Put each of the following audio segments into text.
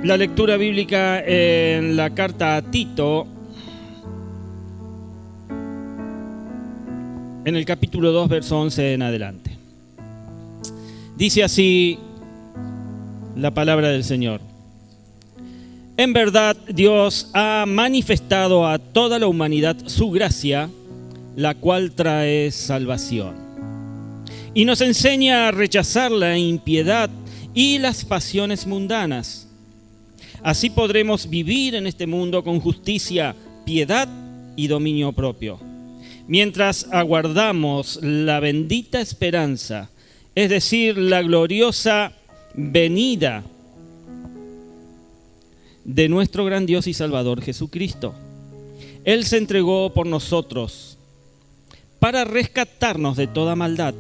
La lectura bíblica en la carta a Tito, en el capítulo 2, verso 11 en adelante. Dice así la palabra del Señor. En verdad, Dios ha manifestado a toda la humanidad su gracia, la cual trae salvación. Y nos enseña a rechazar la impiedad y las pasiones mundanas. Así podremos vivir en este mundo con justicia, piedad y dominio propio, mientras aguardamos la bendita esperanza, es decir, la gloriosa venida de nuestro gran Dios y Salvador Jesucristo. Él se entregó por nosotros para rescatarnos de toda maldad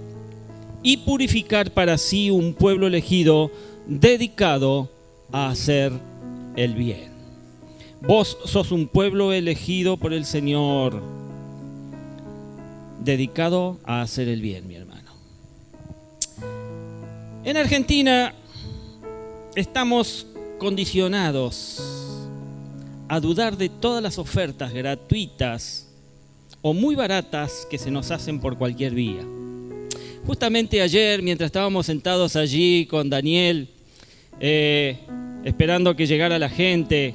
y purificar para sí un pueblo elegido dedicado a hacer el bien. Vos sos un pueblo elegido por el Señor, dedicado a hacer el bien, mi hermano. En Argentina estamos condicionados a dudar de todas las ofertas gratuitas o muy baratas que se nos hacen por cualquier vía. Justamente ayer, mientras estábamos sentados allí con Daniel, esperando que llegara la gente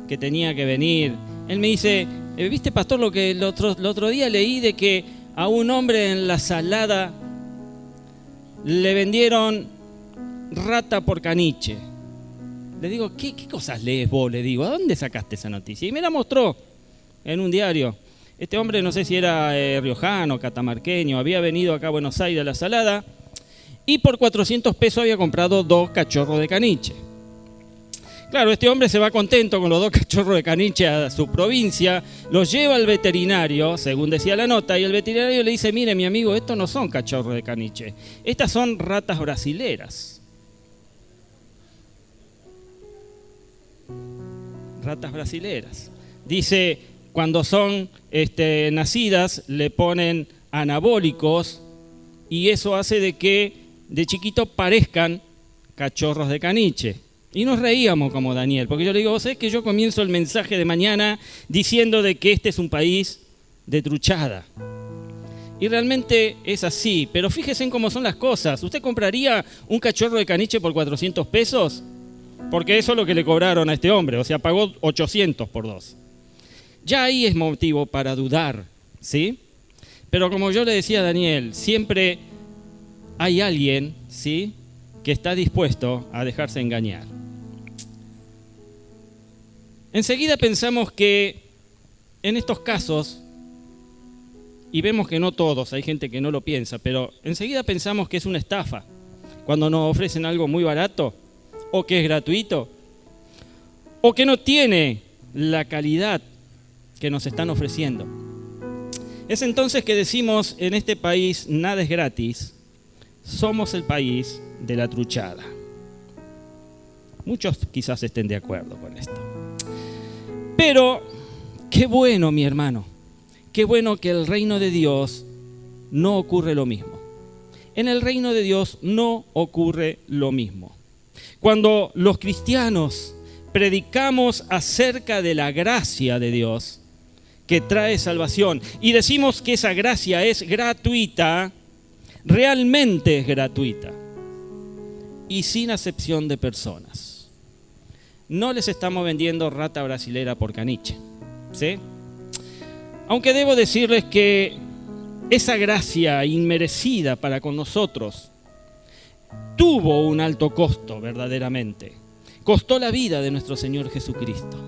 que tenía que venir, él me dice, ¿viste, pastor, lo que el otro día leí de que a un hombre en la Salada le vendieron rata por caniche? Le digo, ¿qué cosas lees vos? Le digo, ¿a dónde sacaste esa noticia? Y me la mostró en un diario. Este hombre, no sé si era riojano, catamarqueño, había venido acá a Buenos Aires a la Salada y por 400 pesos había comprado 2 cachorros de caniche. Claro, este hombre se va contento con los 2 cachorros de caniche a su provincia, los lleva al veterinario, según decía la nota, y el veterinario le dice, mire mi amigo, estos no son cachorros de caniche, estas son ratas brasileras. Ratas brasileras. Dice, cuando son nacidas le ponen anabólicos y eso hace de que de chiquito parezcan cachorros de caniche. Y nos reíamos como Daniel, porque yo le digo, vos sabés que yo comienzo el mensaje de mañana diciendo de que este es un país de truchada. Y realmente es así, pero fíjense en cómo son las cosas. ¿Usted compraría un cachorro de caniche por 400 pesos? Porque eso es lo que le cobraron a este hombre, o sea, pagó 800 por 2. Ya ahí es motivo para dudar, ¿sí? Pero como yo le decía a Daniel, siempre hay alguien, ¿sí?, que está dispuesto a dejarse engañar. Enseguida pensamos que en estos casos, y vemos que no todos, hay gente que no lo piensa, pero enseguida pensamos que es una estafa, cuando nos ofrecen algo muy barato, o que es gratuito, o que no tiene la calidad que nos están ofreciendo. Es entonces que decimos, en este país nada es gratis, somos el país de la truchada. Muchos quizás estén de acuerdo con esto. Pero, qué bueno, mi hermano, qué bueno que el reino de Dios no ocurre lo mismo. En el reino de Dios no ocurre lo mismo. Cuando los cristianos predicamos acerca de la gracia de Dios que trae salvación y decimos que esa gracia es gratuita, realmente es gratuita y sin acepción de personas. No les estamos vendiendo rata brasilera por caniche, ¿sí? Aunque debo decirles que esa gracia inmerecida para con nosotros tuvo un alto costo verdaderamente. Costó la vida de nuestro Señor Jesucristo.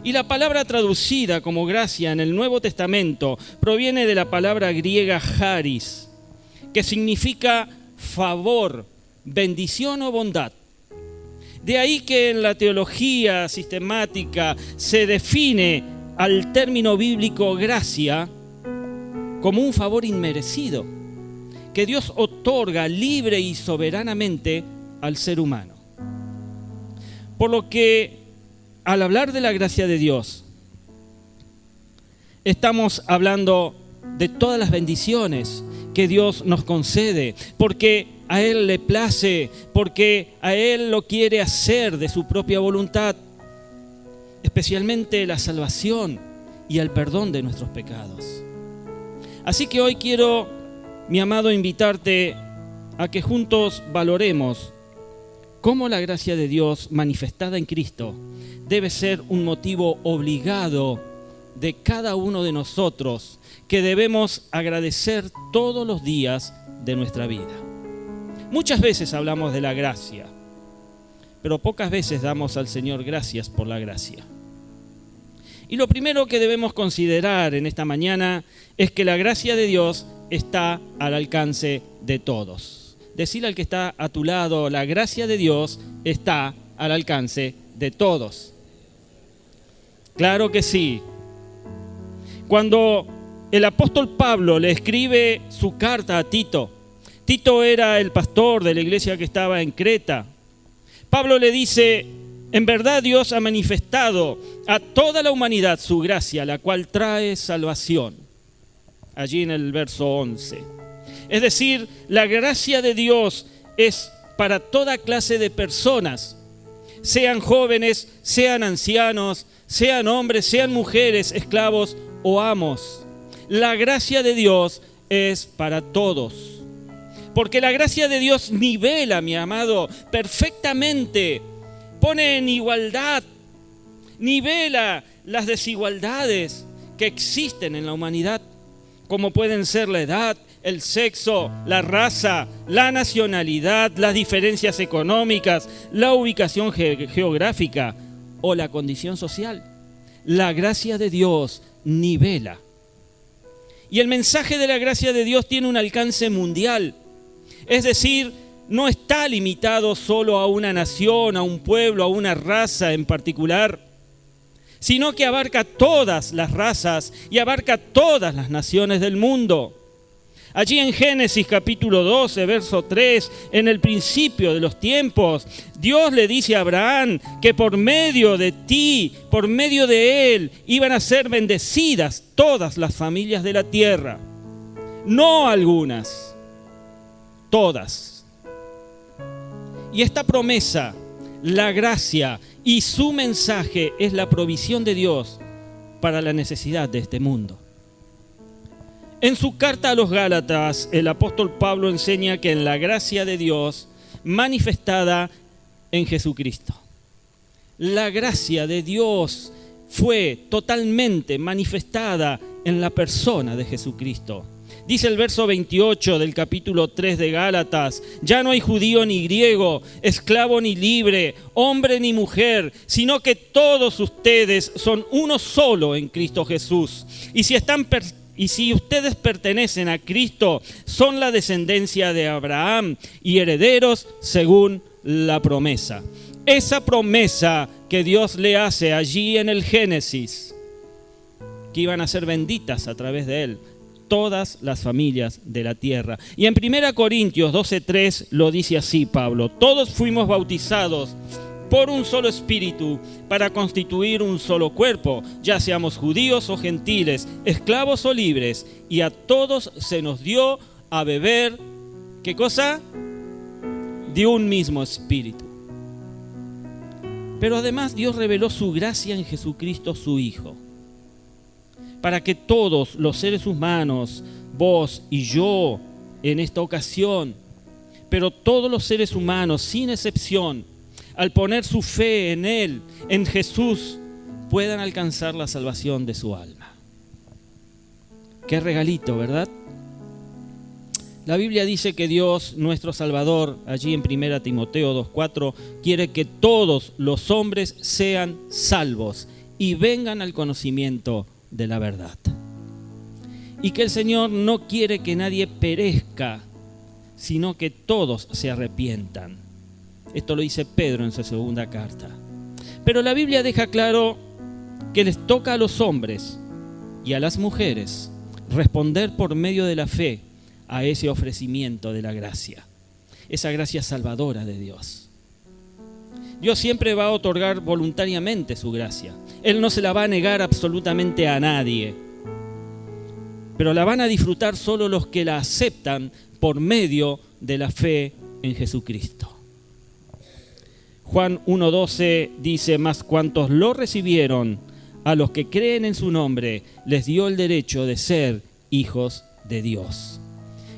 Y la palabra traducida como gracia en el Nuevo Testamento proviene de la palabra griega charis, que significa favor, bendición o bondad. De ahí que en la teología sistemática se define al término bíblico gracia como un favor inmerecido que Dios otorga libre y soberanamente al ser humano. Por lo que al hablar de la gracia de Dios, estamos hablando de todas las bendiciones que Dios nos concede, porque a Él le place, porque a Él lo quiere hacer de su propia voluntad, especialmente la salvación y el perdón de nuestros pecados. Así que hoy quiero, mi amado, invitarte a que juntos valoremos cómo la gracia de Dios manifestada en Cristo debe ser un motivo obligado de cada uno de nosotros que debemos agradecer todos los días de nuestra vida. Muchas veces hablamos de la gracia, pero pocas veces damos al Señor gracias por la gracia. Y lo primero que debemos considerar en esta mañana es que la gracia de Dios está al alcance de todos. Decirle al que está a tu lado, la gracia de Dios está al alcance de todos. Claro que sí. Cuando el apóstol Pablo le escribe su carta a Tito, Tito era el pastor de la iglesia que estaba en Creta. Pablo le dice: en verdad Dios ha manifestado a toda la humanidad su gracia, la cual trae salvación. Allí en el verso 11. Es decir, la gracia de Dios es para toda clase de personas, sean jóvenes, sean ancianos, sean hombres, sean mujeres, esclavos o amos. La gracia de Dios es para todos. Porque la gracia de Dios nivela, mi amado, perfectamente. Pone en igualdad, nivela las desigualdades que existen en la humanidad, como pueden ser la edad, el sexo, la raza, la nacionalidad, las diferencias económicas, la ubicación geográfica o la condición social. La gracia de Dios nivela. Y el mensaje de la gracia de Dios tiene un alcance mundial. Es decir, no está limitado solo a una nación, a un pueblo, a una raza en particular, sino que abarca todas las razas y abarca todas las naciones del mundo. Allí en Génesis capítulo 12, verso 3, en el principio de los tiempos, Dios le dice a Abraham que por medio de ti, por medio de él, iban a ser bendecidas todas las familias de la tierra. No algunas, todas. Y esta promesa, la gracia y su mensaje es la provisión de Dios para la necesidad de este mundo. En su carta a los Gálatas, el apóstol Pablo enseña que en la gracia de Dios manifestada en Jesucristo. La gracia de Dios fue totalmente manifestada en la persona de Jesucristo. Dice el verso 28 del capítulo 3 de Gálatas: ya no hay judío ni griego, esclavo ni libre, hombre ni mujer, sino que todos ustedes son uno solo en Cristo Jesús. Y si ustedes pertenecen a Cristo, son la descendencia de Abraham y herederos según la promesa. Esa promesa que Dios le hace allí en el Génesis, que iban a ser benditas a través de él todas las familias de la tierra. Y en 1 Corintios 12:3 lo dice así Pablo: todos fuimos bautizados por un solo espíritu para constituir un solo cuerpo, ya seamos judíos o gentiles, esclavos o libres, y a todos se nos dio a beber, ¿qué cosa? De un mismo espíritu. Pero además Dios reveló su gracia en Jesucristo su Hijo, para que todos los seres humanos, vos y yo en esta ocasión, pero todos los seres humanos sin excepción, al poner su fe en Él, en Jesús, puedan alcanzar la salvación de su alma. Qué regalito, ¿verdad? La Biblia dice que Dios, nuestro Salvador, allí en 1 Timoteo 2:4, quiere que todos los hombres sean salvos y vengan al conocimiento de la verdad. Y que el Señor no quiere que nadie perezca, sino que todos se arrepientan. Esto lo dice Pedro en su segunda carta. Pero la Biblia deja claro que les toca a los hombres y a las mujeres responder por medio de la fe a ese ofrecimiento de la gracia, esa gracia salvadora de Dios. Dios siempre va a otorgar voluntariamente su gracia. Él no se la va a negar absolutamente a nadie. pero la van a disfrutar solo los que la aceptan por medio de la fe en Jesucristo. Juan 1:12 dice: mas cuantos lo recibieron, a los que creen en su nombre, les dio el derecho de ser hijos de Dios.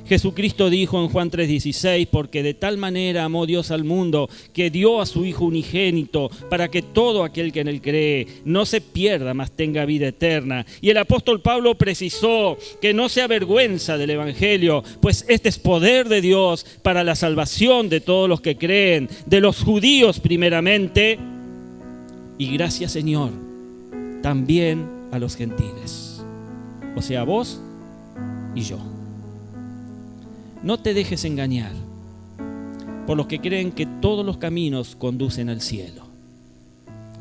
Jesucristo dijo en Juan 3:16: porque de tal manera amó Dios al mundo, que dio a su Hijo unigénito, para que todo aquel que en él cree no se pierda, mas tenga vida eterna. Y el apóstol Pablo precisó que no se avergüenza del Evangelio, pues este es poder de Dios para la salvación de todos los que creen, de los judíos primeramente, y gracias, Señor, también a los gentiles, o sea, vos y yo. No te dejes engañar por los que creen que todos los caminos conducen al cielo.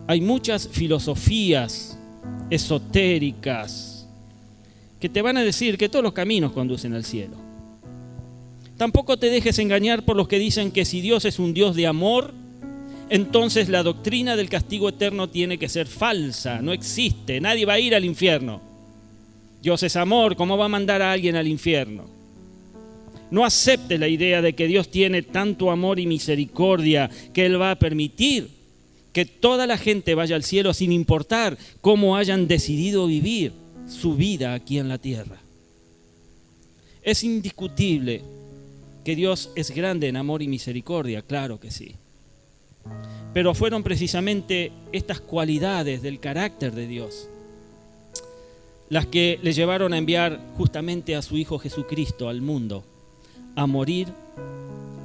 Hay muchas filosofías esotéricas que te van a decir que todos los caminos conducen al cielo. Tampoco te dejes engañar por los que dicen que si Dios es un Dios de amor, entonces la doctrina del castigo eterno tiene que ser falsa, no existe, nadie va a ir al infierno. Dios es amor, ¿cómo va a mandar a alguien al infierno? No aceptes la idea de que Dios tiene tanto amor y misericordia que Él va a permitir que toda la gente vaya al cielo sin importar cómo hayan decidido vivir su vida aquí en la tierra. Es indiscutible que Dios es grande en amor y misericordia, claro que sí. Pero fueron precisamente estas cualidades del carácter de Dios las que le llevaron a enviar justamente a su Hijo Jesucristo al mundo, a morir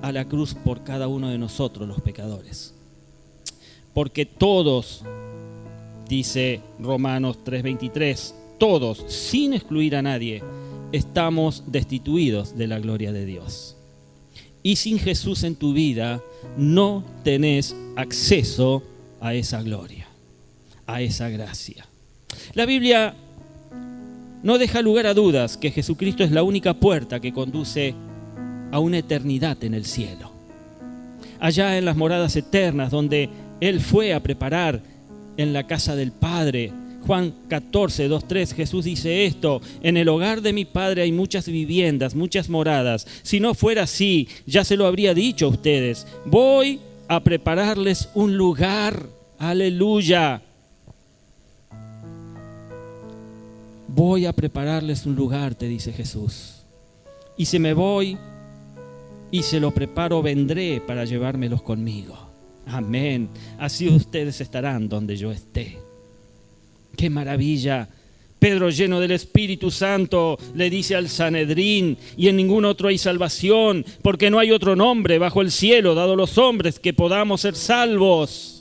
a la cruz por cada uno de nosotros los pecadores. Porque todos, dice Romanos 3:23, todos, sin excluir a nadie, estamos destituidos de la gloria de Dios. Y sin Jesús en tu vida no tenés acceso a esa gloria, a esa gracia. La Biblia no deja lugar a dudas que Jesucristo es la única puerta que conduce a una eternidad en el cielo. Allá en las moradas eternas donde Él fue a preparar en la casa del Padre. Juan 14:2-3, Jesús dice esto: en el hogar de mi Padre hay muchas viviendas, muchas moradas. Si no fuera así, ya se lo habría dicho a ustedes. Voy a prepararles un lugar. Aleluya. Voy a prepararles un lugar, te dice Jesús. Y si me voy y se lo preparo, vendré para llevármelos conmigo. Amén. Así ustedes estarán donde yo esté. ¡Qué maravilla! Pedro, lleno del Espíritu Santo, le dice al Sanedrín: y en ningún otro hay salvación, porque no hay otro nombre bajo el cielo dado a los hombres que podamos ser salvos.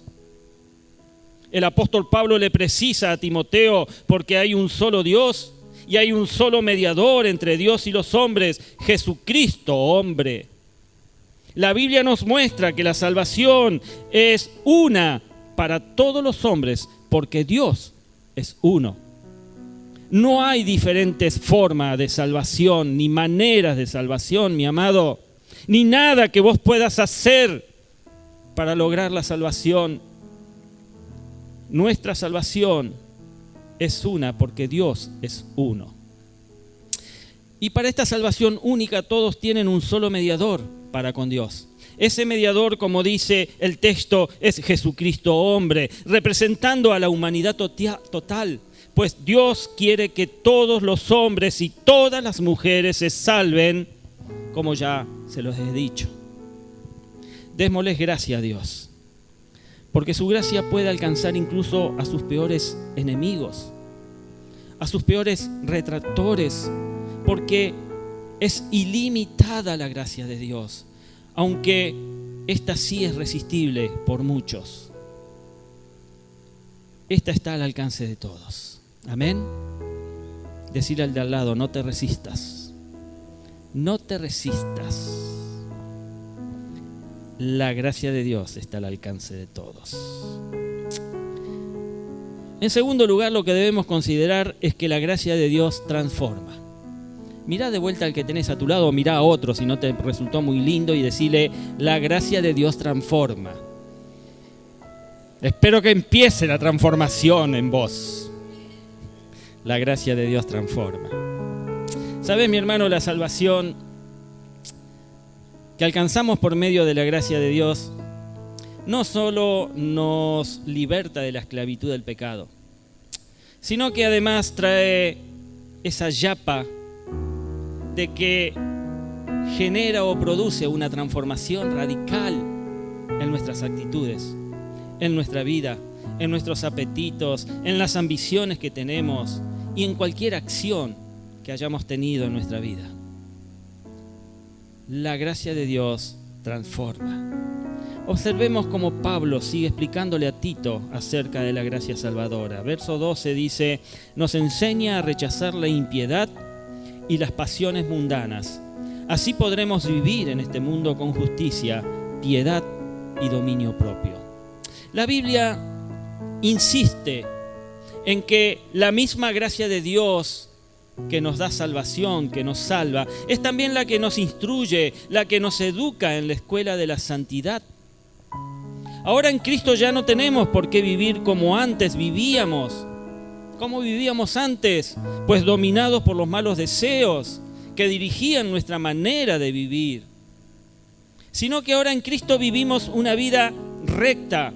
El apóstol Pablo le precisa a Timoteo: porque hay un solo Dios y hay un solo mediador entre Dios y los hombres, Jesucristo, hombre. La Biblia nos muestra que la salvación es una para todos los hombres, porque Dios es uno. No hay diferentes formas de salvación, ni maneras de salvación, mi amado, ni nada que vos puedas hacer para lograr la salvación. Nuestra salvación es una porque Dios es uno. Y para esta salvación única todos tienen un solo mediador para con Dios. Ese mediador, como dice el texto, es Jesucristo hombre, representando a la humanidad total. Pues Dios quiere que todos los hombres y todas las mujeres se salven, como ya se los he dicho. Démosles gracias a Dios, porque su gracia puede alcanzar incluso a sus peores enemigos, a sus peores retractores, porque es ilimitada la gracia de Dios, aunque esta sí es resistible por muchos. Esta está al alcance de todos. Amén. Decir al de al lado: no te resistas. No te resistas. La gracia de Dios está al alcance de todos. En segundo lugar, lo que debemos considerar es que la gracia de Dios transforma. Mirá de vuelta al que tenés a tu lado, o mirá a otro si no te resultó muy lindo, y decile: la gracia de Dios transforma. Espero que empiece la transformación en vos. La gracia de Dios transforma. ¿Sabes, mi hermano? La salvación que alcanzamos por medio de la gracia de Dios no solo nos liberta de la esclavitud del pecado, sino que además trae esa yapa de que genera o produce una transformación radical en nuestras actitudes, en nuestra vida, en nuestros apetitos, en las ambiciones que tenemos y en cualquier acción que hayamos tenido en nuestra vida. La gracia de Dios transforma. Observemos cómo Pablo sigue explicándole a Tito acerca de la gracia salvadora. Verso 12 dice: nos enseña a rechazar la impiedad y las pasiones mundanas. Así podremos vivir en este mundo con justicia, piedad y dominio propio. La Biblia insiste en que la misma gracia de Dios que nos da salvación, que nos salva, es también la que nos instruye, la que nos educa en la escuela de la santidad. Ahora en Cristo ya no tenemos por qué vivir como antes vivíamos. ¿Cómo vivíamos antes? Pues dominados por los malos deseos que dirigían nuestra manera de vivir. Sino que ahora en Cristo vivimos una vida recta,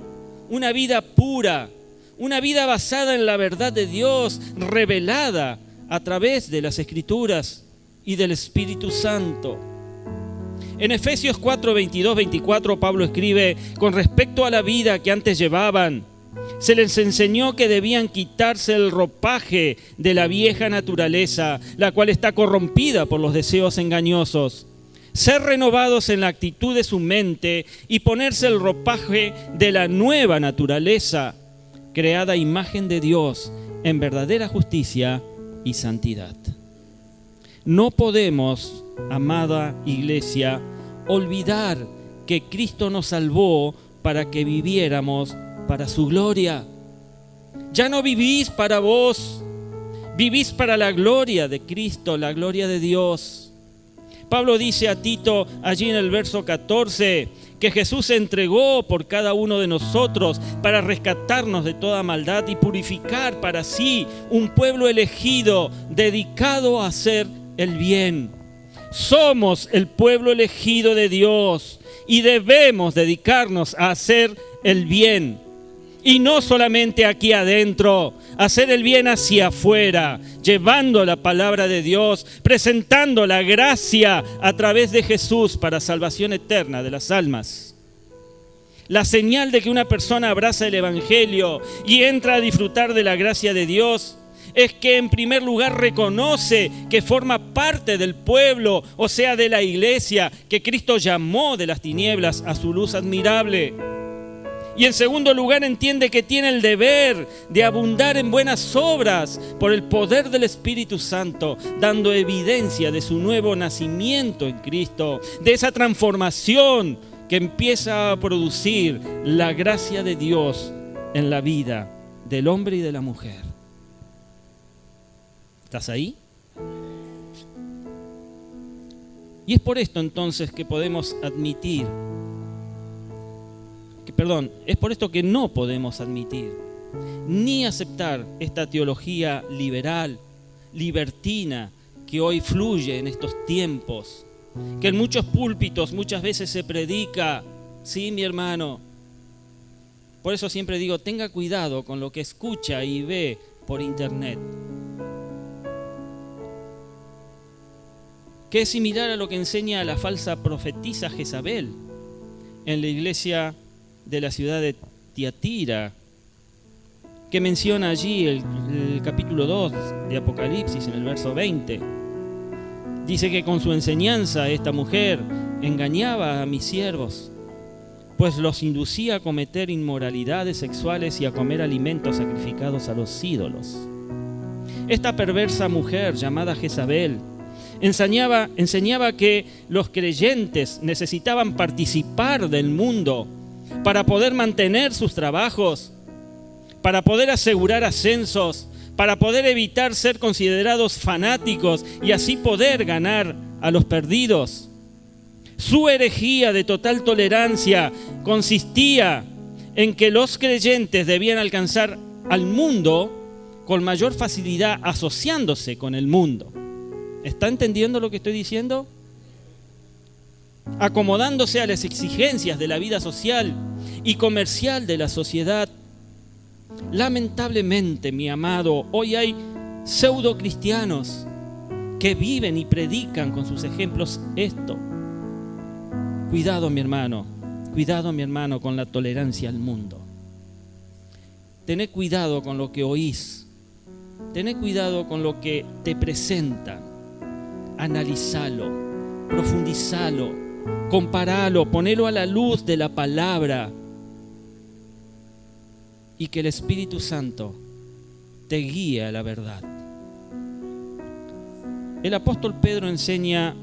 una vida pura, una vida basada en la verdad de Dios, revelada a través de las Escrituras y del Espíritu Santo. En Efesios 4, 22, 24, Pablo escribe: con respecto a la vida que antes llevaban, se les enseñó que debían quitarse el ropaje de la vieja naturaleza, la cual está corrompida por los deseos engañosos, ser renovados en la actitud de su mente y ponerse el ropaje de la nueva naturaleza, creada a imagen de Dios en verdadera justicia y santidad. No podemos, amada iglesia, olvidar que Cristo nos salvó para que viviéramos para su gloria. Ya no vivís para vos, vivís para la gloria de Cristo, la gloria de Dios. Pablo dice a Tito allí en el verso 14 que Jesús se entregó por cada uno de nosotros para rescatarnos de toda maldad y purificar para sí un pueblo elegido dedicado a hacer el bien. Somos el pueblo elegido de Dios y debemos dedicarnos a hacer el bien. Y no solamente aquí adentro, hacer el bien hacia afuera, llevando la palabra de Dios, presentando la gracia a través de Jesús para salvación eterna de las almas. La señal de que una persona abraza el Evangelio y entra a disfrutar de la gracia de Dios es que en primer lugar reconoce que forma parte del pueblo, o sea, de la iglesia, que Cristo llamó de las tinieblas a su luz admirable. Y en segundo lugar entiende que tiene el deber de abundar en buenas obras por el poder del Espíritu Santo, dando evidencia de su nuevo nacimiento en Cristo, de esa transformación que empieza a producir la gracia de Dios en la vida del hombre y de la mujer. ¿Estás ahí? Y es por esto entonces que podemos admitir, es por esto que no podemos admitir ni aceptar esta teología liberal, libertina, que hoy fluye en estos tiempos, que en muchos púlpitos muchas veces se predica. Sí, mi hermano. Por eso siempre digo, tenga cuidado con lo que escucha y ve por internet, que es similar a lo que enseña la falsa profetisa Jezabel en la iglesia de la ciudad de Tiatira, que menciona allí el capítulo 2 de Apocalipsis en el verso 20. Dice que con su enseñanza esta mujer engañaba a mis siervos, pues los inducía a cometer inmoralidades sexuales y a comer alimentos sacrificados a los ídolos. Esta perversa mujer llamada Jezabel enseñaba que los creyentes necesitaban participar del mundo para poder mantener sus trabajos, para poder asegurar ascensos, para poder evitar ser considerados fanáticos y así poder ganar a los perdidos. Su herejía de total tolerancia consistía en que los creyentes debían alcanzar al mundo con mayor facilidad asociándose con el mundo. ¿Está entendiendo lo que estoy diciendo? Acomodándose a las exigencias de la vida social y comercial de la sociedad. Lamentablemente, mi amado, hoy hay pseudo cristianos que viven y predican con sus ejemplos esto. Cuidado, mi hermano con la tolerancia al mundo. Tené cuidado con lo que oís. Tené cuidado con lo que te presentan. Analizalo, profundizalo, comparalo, ponelo a la luz de la palabra. Y que el Espíritu Santo te guíe a la verdad. El apóstol Pedro enseña,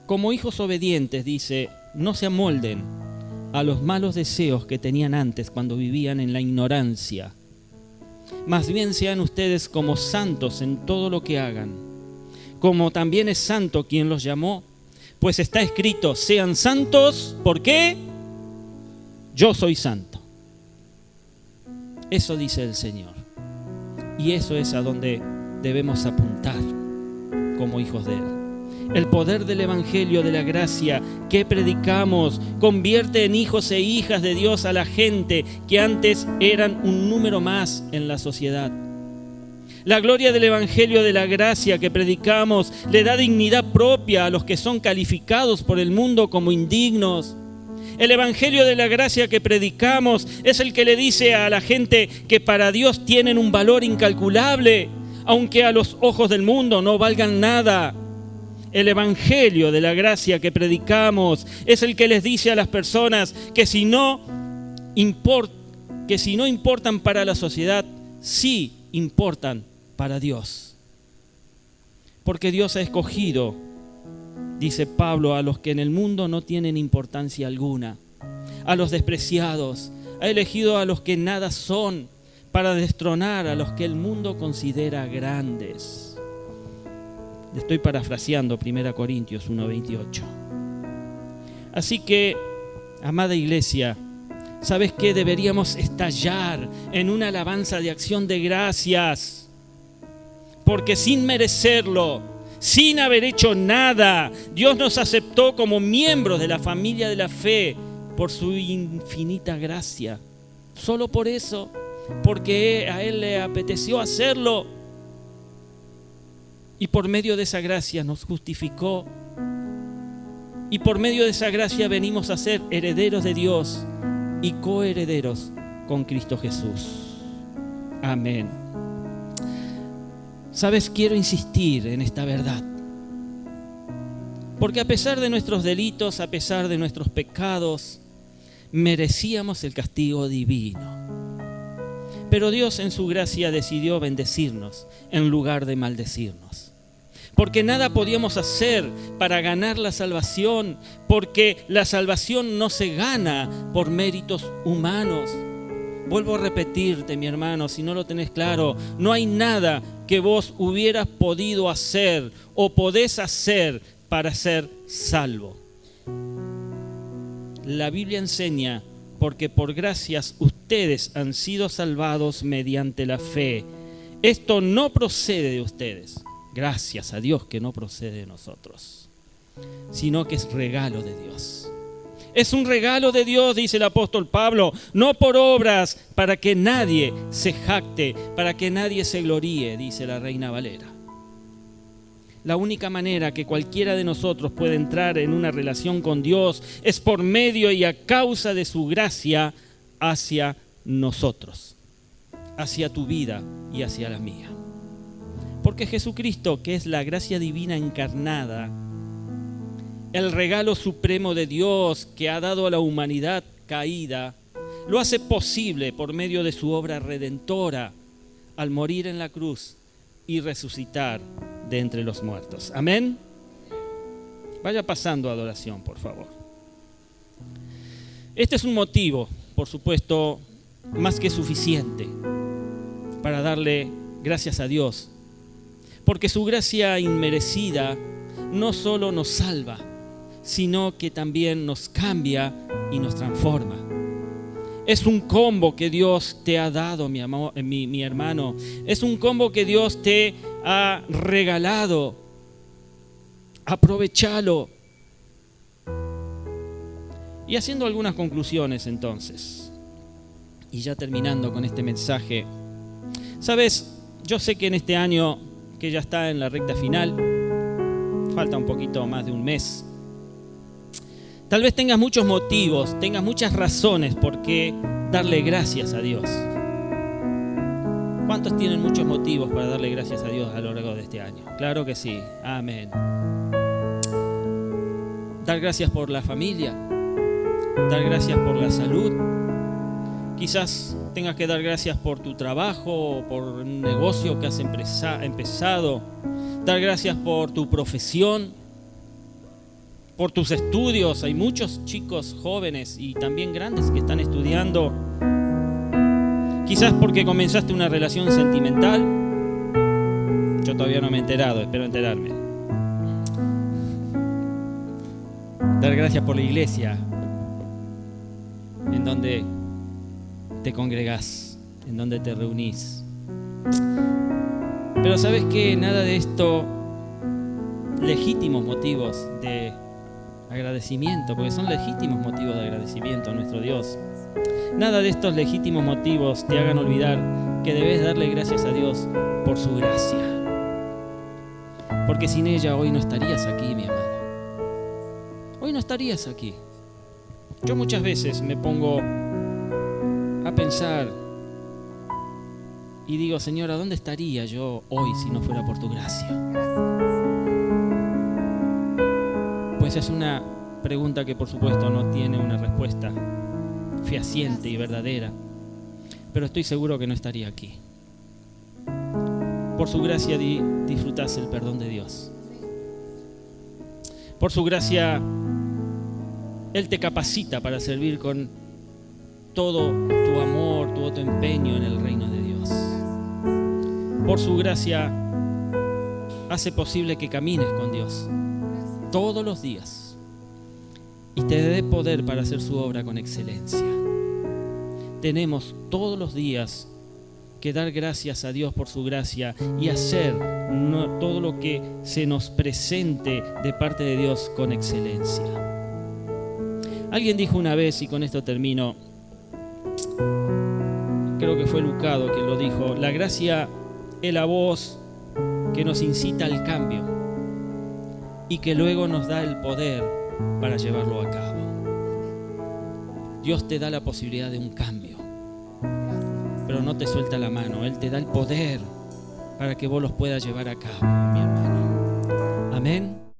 como hijos obedientes, dice, no se amolden a los malos deseos que tenían antes cuando vivían en la ignorancia. Más bien sean ustedes como santos en todo lo que hagan, como también es santo quien los llamó, pues está escrito, sean santos, ¿por qué? Yo soy santo. Eso dice el Señor. Y eso es a donde debemos apuntar como hijos de Él. El poder del Evangelio de la gracia que predicamos convierte en hijos e hijas de Dios a la gente que antes eran un número más en la sociedad. La gloria del Evangelio de la gracia que predicamos le da dignidad propia a los que son calificados por el mundo como indignos. El Evangelio de la gracia que predicamos es el que le dice a la gente que para Dios tienen un valor incalculable, aunque a los ojos del mundo no valgan nada. El Evangelio de la gracia que predicamos es el que les dice a las personas que si no importan para la sociedad, sí importan para Dios. Porque Dios ha escogido, dice Pablo, a los que en el mundo no tienen importancia alguna, a los despreciados, ha elegido a los que nada son para destronar a los que el mundo considera grandes. Le estoy parafraseando 1 Corintios 1:28. Así que, amada iglesia, ¿sabes qué? Deberíamos estallar en una alabanza de acción de gracias, porque sin merecerlo, sin haber hecho nada, Dios nos aceptó como miembros de la familia de la fe por su infinita gracia. Solo por eso, porque a Él le apeteció hacerlo. Y por medio de esa gracia nos justificó. Y por medio de esa gracia venimos a ser herederos de Dios y coherederos con Cristo Jesús. Amén. ¿Sabes? Quiero insistir en esta verdad. Porque a pesar de nuestros delitos, a pesar de nuestros pecados, merecíamos el castigo divino. Pero Dios en su gracia decidió bendecirnos en lugar de maldecirnos. Porque nada podíamos hacer para ganar la salvación, porque la salvación no se gana por méritos humanos. Vuelvo a repetirte, mi hermano, si no lo tenés claro, no hay nada que vos hubieras podido hacer o podés hacer para ser salvo. La Biblia enseña, porque por gracias ustedes han sido salvados mediante la fe. Esto no procede de ustedes. Gracias a Dios que no procede de nosotros, sino que es regalo de Dios. Es un regalo de Dios, dice el apóstol Pablo, no por obras, para que nadie se jacte, para que nadie se gloríe, dice la Reina Valera. La única manera que cualquiera de nosotros puede entrar en una relación con Dios es por medio y a causa de su gracia hacia nosotros, hacia tu vida y hacia la mía. Porque Jesucristo, que es la gracia divina encarnada, el regalo supremo de Dios que ha dado a la humanidad caída, lo hace posible por medio de su obra redentora al morir en la cruz y resucitar de entre los muertos. Amén. Vaya pasando a adoración, por favor. Este es un motivo, por supuesto, más que suficiente para darle gracias a Dios. Porque su gracia inmerecida no solo nos salva, sino que también nos cambia y nos transforma. Es un combo que Dios te ha dado, mi hermano. Es un combo que Dios te ha regalado. Aprovechalo. Y haciendo algunas conclusiones entonces, y ya terminando con este mensaje. Sabes, yo sé que en este año que ya está en la recta final, falta un poquito más de un mes, tal vez tengas muchos motivos, tengas muchas razones por qué darle gracias a Dios. ¿Cuántos tienen muchos motivos para darle gracias a Dios a lo largo de este año? Claro que sí, amén. Dar gracias por la familia, dar gracias por la salud. Quizás tengas que dar gracias por tu trabajo, por un negocio que has empezado. Dar gracias por tu profesión, por tus estudios. Hay muchos chicos jóvenes y también grandes que están estudiando. Quizás porque comenzaste una relación sentimental. Yo todavía no me he enterado, espero enterarme. Dar gracias por la iglesia en donde te congregás, en donde te reunís. Pero ¿sabes qué? Nada de esto legítimos motivos de agradecimiento, porque son legítimos motivos de agradecimiento a nuestro Dios. Nada de estos legítimos motivos te hagan olvidar que debes darle gracias a Dios por su gracia. Porque sin ella hoy no estarías aquí, mi amado. Hoy no estarías aquí. Yo muchas veces me pongo a pensar y digo, Señor, ¿a dónde estaría yo hoy si no fuera por tu gracia? Pues es una pregunta que por supuesto no tiene una respuesta fehaciente y verdadera, pero estoy seguro que no estaría aquí. Por su gracia disfrutás el perdón de Dios. Por su gracia Él te capacita para servir con todo tu amor, todo tu empeño en el reino de Dios. Por su gracia hace posible que camines con Dios todos los días y te dé poder para hacer su obra con excelencia. Tenemos todos los días que dar gracias a Dios por su gracia y hacer todo lo que se nos presente de parte de Dios con excelencia. Alguien dijo una vez, y con esto termino, creo que fue Lucado quien lo dijo: la gracia es la voz que nos incita al cambio y que luego nos da el poder para llevarlo a cabo. Dios te da la posibilidad de un cambio, pero no te suelta la mano. Él te da el poder para que vos los puedas llevar a cabo, mi hermano. Amén.